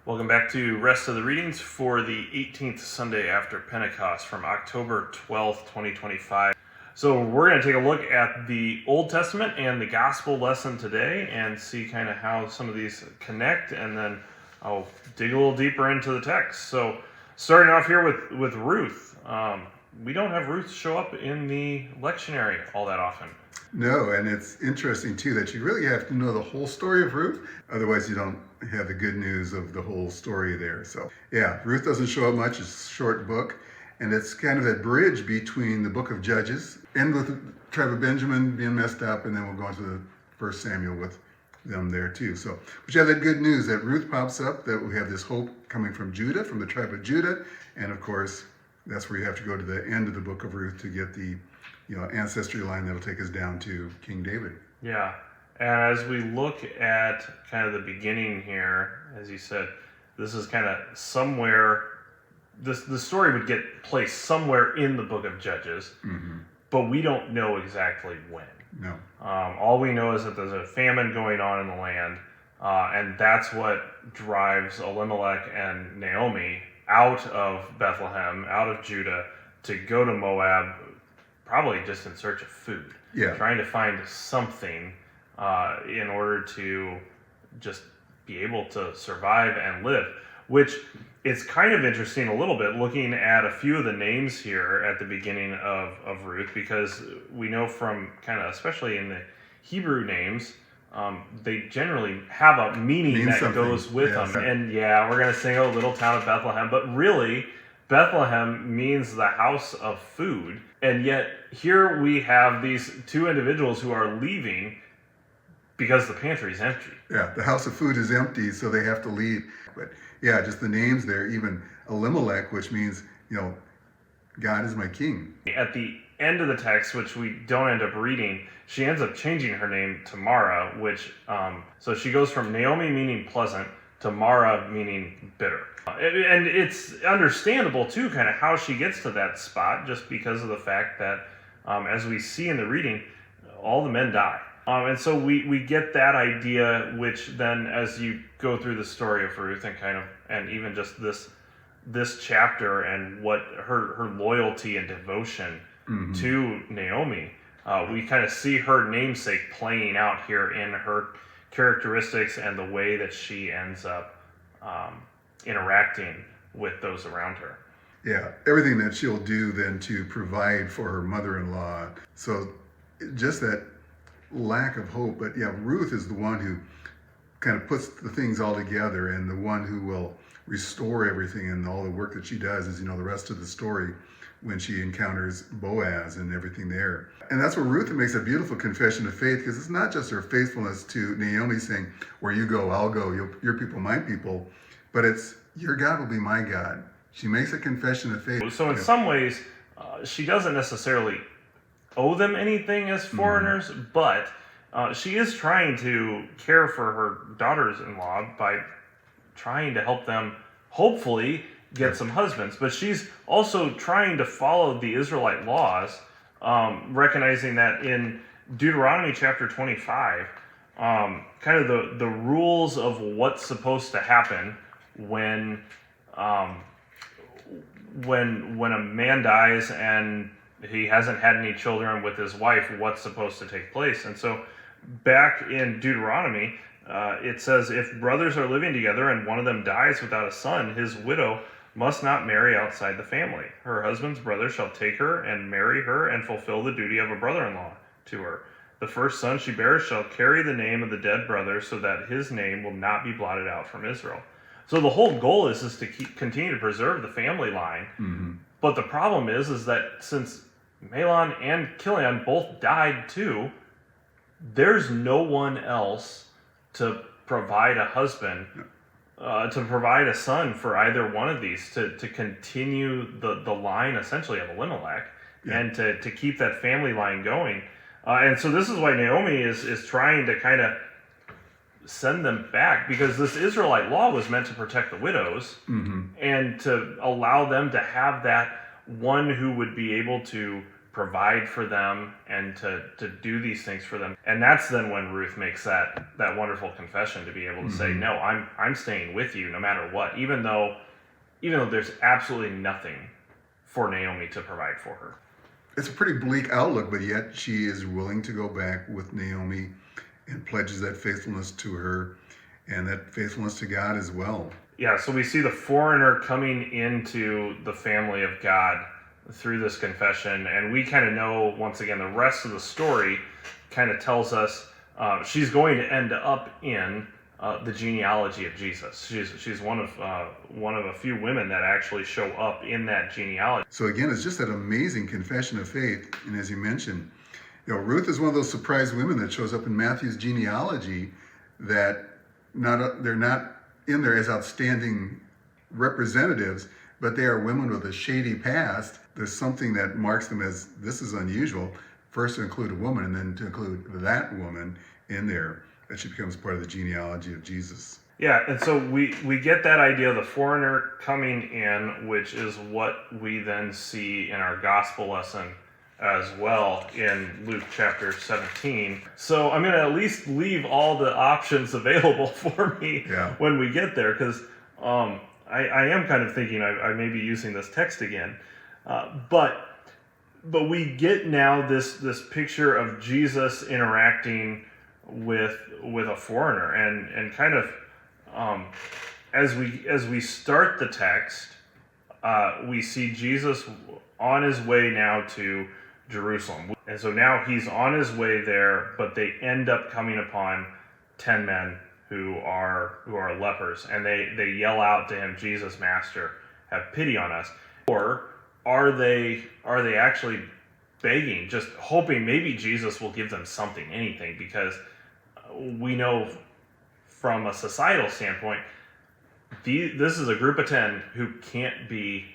Welcome back to Rest of the Readings for the 18th Sunday after Pentecost from October 12th, 2025. So we're going to take a look at the Old Testament and the Gospel lesson today and see kind of how some of these connect, and then I'll dig a little deeper into the text. So starting off here with Ruth. We don't have Ruth show up in the lectionary all that often. No, and it's interesting too that you really have to know the whole story of Ruth, otherwise you don't have the good news of the whole story there. So yeah, Ruth doesn't show up much. It's a short book, and it's kind of that bridge between the book of Judges and with the tribe of Benjamin being messed up, and then we'll go into the first Samuel with them there too. So but you have that good news that Ruth pops up, that we have this hope coming from Judah, from the tribe of Judah, and of course that's where you have to go to the end of the book of Ruth to get the ancestry line that'll take us down to King David. Yeah, and as we look at kind of the beginning here, as you said, this is kind of somewhere, the story would get placed somewhere in the book of Judges, but we don't know exactly when. No. All we know is that there's a famine going on in the land, and that's what drives Elimelech and Naomi out of Bethlehem, out of Judah, to go to Moab, probably just in search of food. Yeah. Trying to find something in order to just be able to survive and live, which is kind of interesting a little bit looking at a few of the names here at the beginning of Ruth, because we know from kind of, especially in the Hebrew names, they generally have a meaning that something goes with them. And yeah, we're going to sing, "Oh, little town of Bethlehem," but really, Bethlehem means the house of food. And yet here we have these two individuals who are leaving because the pantry is empty. Yeah, the house of food is empty, so they have to leave. But yeah, just the names there, even Elimelech, which means, God is my king. At the end of the text, which we don't end up reading, she ends up changing her name to Mara, which, so she goes from Naomi meaning pleasant to Mara meaning bitter. And it's understandable too, kind of how she gets to that spot, just because of the fact that, as we see in the reading, all the men die. And so we get that idea, which then, as you go through the story of Ruth and even just this chapter and what her loyalty and devotion to Naomi, we kind of see her namesake playing out here in her characteristics and the way that she ends up interacting with those around her. Yeah, everything that she'll do then to provide for her mother-in-law. So just that lack of hope. But yeah, Ruth is the one who kind of puts the things all together, and the one who will restore everything, and all the work that she does is, the rest of the story when she encounters Boaz and everything there. And that's where Ruth makes a beautiful confession of faith, because it's not just her faithfulness to Naomi saying, "Where you go, I'll go, your people, my people," but it's, "Your God will be my God." She makes a confession of faith. So in some ways, she doesn't necessarily owe them anything as foreigners, but she is trying to care for her daughters-in-law by trying to help them hopefully get some husbands. But she's also trying to follow the Israelite laws, recognizing that in Deuteronomy chapter 25, kind of the rules of what's supposed to happen when a man dies and he hasn't had any children with his wife, what's supposed to take place. And so back in Deuteronomy, it says, "If brothers are living together and one of them dies without a son, his widow must not marry outside the family. Her husband's brother shall take her and marry her and fulfill the duty of a brother-in-law to her. The first son she bears shall carry the name of the dead brother, so that his name will not be blotted out from Israel." So the whole goal is to continue to preserve the family line. But the problem is that since Mahlon and Chilion both died too, there's no one else to provide a husband, to provide a son for either one of these, to continue the line essentially of Elimelech, and to keep that family line going. And so this is why Naomi is trying to kind of send them back, because this Israelite law was meant to protect the widows and to allow them to have that one who would be able to provide for them and to do these things for them. And that's then when Ruth makes that wonderful confession to be able to say, no, I'm staying with you no matter what, even though there's absolutely nothing for Naomi to provide for her. It's a pretty bleak outlook, but yet she is willing to go back with Naomi and pledges that faithfulness to her and that faithfulness to God as well. Yeah, so we see the foreigner coming into the family of God through this confession, and we kind of know, once again, the rest of the story kind of tells us she's going to end up in the genealogy of Jesus. She's one of a few women that actually show up in that genealogy. So again, it's just that amazing confession of faith, and as you mentioned, Ruth is one of those surprise women that shows up in Matthew's genealogy that they're not in there as outstanding representatives, but they are women with a shady past. There's something that marks them as, this is unusual, first to include a woman and then to include that woman in there, that she becomes part of the genealogy of Jesus. Yeah, and so we get that idea of the foreigner coming in, which is what we then see in our gospel lesson as well in Luke chapter 17. So I'm going to at least leave all the options available for me when we get there, because I am kind of thinking I may be using this text again. But we get now this picture of Jesus interacting with a foreigner, and kind of as we start the text, we see Jesus on his way now to Jerusalem. And so now he's on his way there, but they end up coming upon 10 men who are lepers, and they yell out to him, "Jesus, Master, have pity on us." Or are they actually begging, just hoping maybe Jesus will give them something, anything? Because we know from a societal standpoint, this is a group of 10 who can't be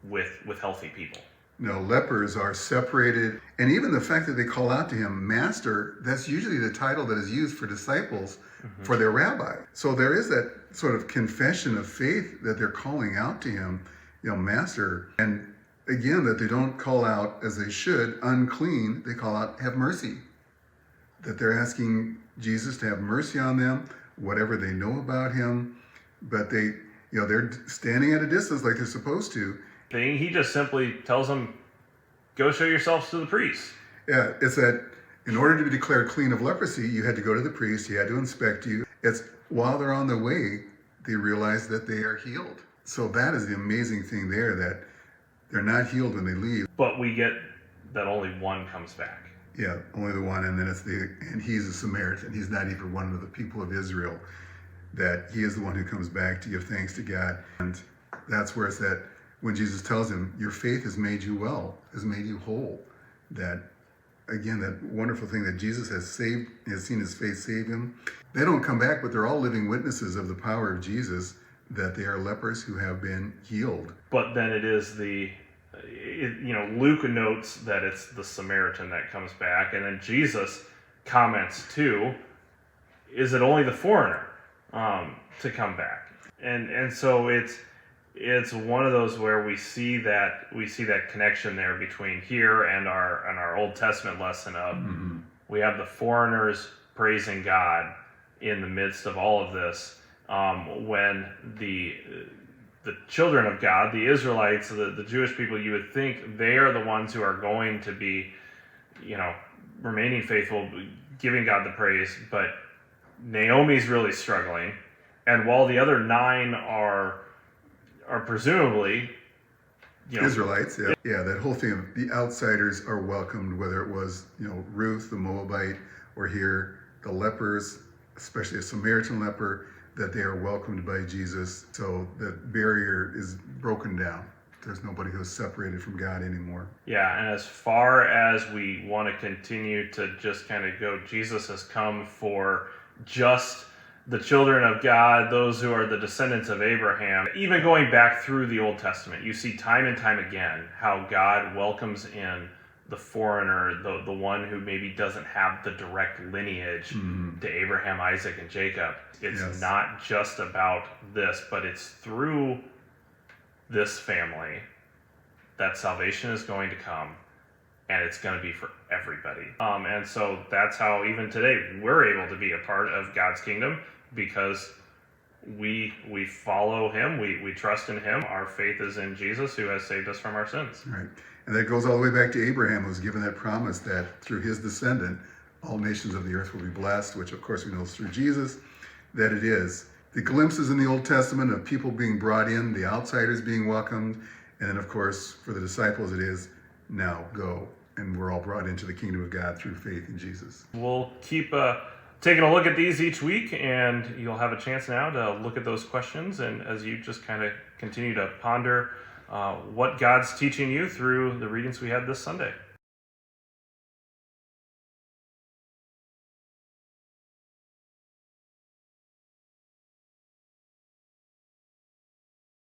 with healthy people. No, lepers are separated. And even the fact that they call out to him, Master, that's usually the title that is used for disciples for their rabbi. So there is that sort of confession of faith that they're calling out to him, Master. And again, that they don't call out as they should, unclean, they call out, have mercy. That they're asking Jesus to have mercy on them, whatever they know about him. But they're standing at a distance like they're supposed to. He just simply tells them, go show yourselves to the priest. Yeah, it's that in order to be declared clean of leprosy, you had to go to the priest, he had to inspect you. It's while they're on the way, they realize that they are healed. So that is the amazing thing there, that they're not healed when they leave. But we get that only one comes back. Yeah, only the one, and then and he's a Samaritan. He's not even one of the people of Israel. That he is the one who comes back to give thanks to God. And that's where it's that when Jesus tells him, your faith has made you well, has made you whole. That, again, that wonderful thing that Jesus has seen his faith save him. They don't come back, but they're all living witnesses of the power of Jesus, that they are lepers who have been healed. But then it is Luke notes that it's the Samaritan that comes back, and then Jesus comments too, is it only the foreigner to come back? And so it's one of those where we see that connection there between here and our Old Testament lesson of we have the foreigners praising God in the midst of all of this, when the children of God, the Israelites, the Jewish people, you would think they are the ones who are going to be, remaining faithful, giving God the praise, but Naomi's really struggling, and while the other 9 are presumably Israelites, yeah, that whole thing of the outsiders are welcomed, whether it was Ruth the Moabite, or here the lepers, especially a Samaritan leper, that they are welcomed by Jesus. So the barrier is broken down. There's nobody who's separated from God anymore. Yeah, and as far as we want to continue to just kind of go, Jesus has come for just the children of God, those who are the descendants of Abraham. Even going back through the Old Testament, you see time and time again how God welcomes in the foreigner, the one who maybe doesn't have the direct lineage to Abraham, Isaac, and Jacob. It's not just about this, but it's through this family that salvation is going to come. and it's going to be for everybody. And so that's how even today we're able to be a part of God's kingdom, because we follow him, we trust in him. Our faith is in Jesus, who has saved us from our sins. Right. And that goes all the way back to Abraham, who was given that promise that through his descendant, all nations of the earth will be blessed, which of course we know is through Jesus, that it is. The glimpses in the Old Testament of people being brought in, the outsiders being welcomed, and then of course for the disciples it is, now go. And we're all brought into the kingdom of God through faith in Jesus. We'll keep taking a look at these each week, and you'll have a chance now to look at those questions, and as you just kind of continue to ponder what God's teaching you through the readings we had this Sunday.